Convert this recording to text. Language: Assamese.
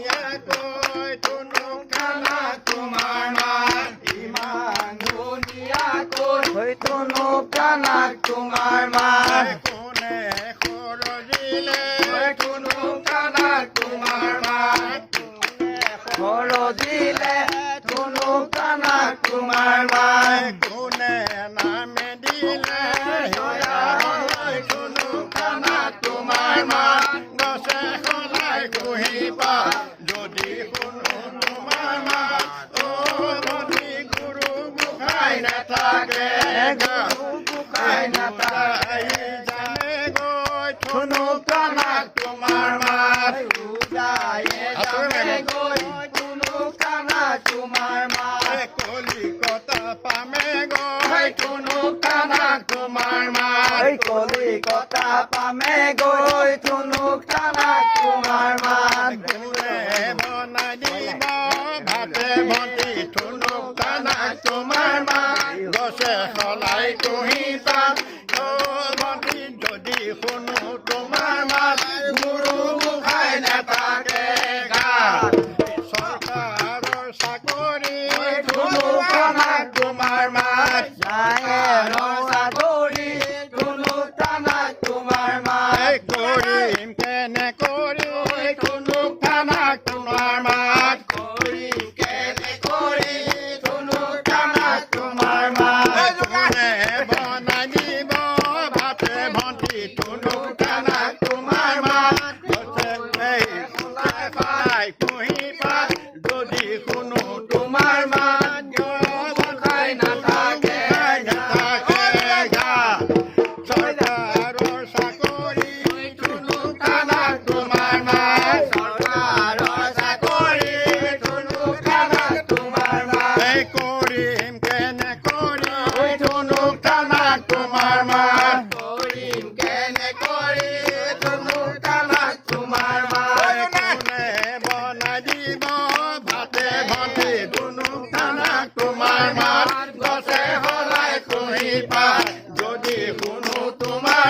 ধুনীয়াকৈ ধুনুক কানাক তোমাৰ মাত ইমান ধুনীয়াকৈ ধুনুক কানাক তোমাৰ মাত কোনে সৰজিলে ধুনুক কানাক তোমাৰ মাত সৰজিলে ধুনুক কানাক তোমাৰ মাত কোনে নামে দিলে ধুনুক কানাক তোমাৰ মাত গছে সলাই কুহি পা যদি শুনো তোমাৰ মাত অ যদি গুৰু গোসাঁই নাথাকে গুৰু গোসাঁই নাথাকে জানে গৈ ধুনুক কানাক তোমাৰ মাত জানে গৈ ধুনুক কানাক তোমাৰ মাত কলিকতা পামে গৈ ধুনুক কানাক তোমাৰ মাত কলিকতা পামে গৈ ধুনুক কানাক তোমাৰ মাত কোনে বনাই দিব ভাতে ভন্টি ধুনুক কানাক তোমাৰ মাত গছে সলাই কুহি পাত অ ভন্টি যদি শুনো তোমাৰ মাত গুৰু গোসাঁই নাথাকে গাত চৰকাৰৰ চাকৰি ধুনুক কানাক তোমাৰ মাত চৰকাৰৰ চাকৰি ধুনুক কানাক তোমাৰ মাত কৰিম কেনে কৰি ধুনুক কানাক তোমাৰ মাত কৰিম কেনে কৰি ধুনুক কানাক তোমাৰ মাত কোনে বনাই দিব ভাতে ভন্টি ধুনুক কানাক তোমাৰ মাত সলাই কুহি পাত যদি শুনো তোমাৰ মাত গোসাঁই নাথাকে চৰকাৰৰ চাকৰি ধুনুক কানাক তোমাৰ মাত চৰকাৰৰ চাকৰি ধুনুক কানাক তোমাৰ মাত কৰিম কেনে কৰি ধুনুক কানাক তোমাৰ মাত কৰিম কেনে কৰি ধুনুক কানাক তোমাৰ মাত কোনে বনাই দিব ভাতে ভন্টি ধুনুক কানাক তোমাৰ মাত গছে সলাই কুহি পাত যদি শুনো তোমাৰ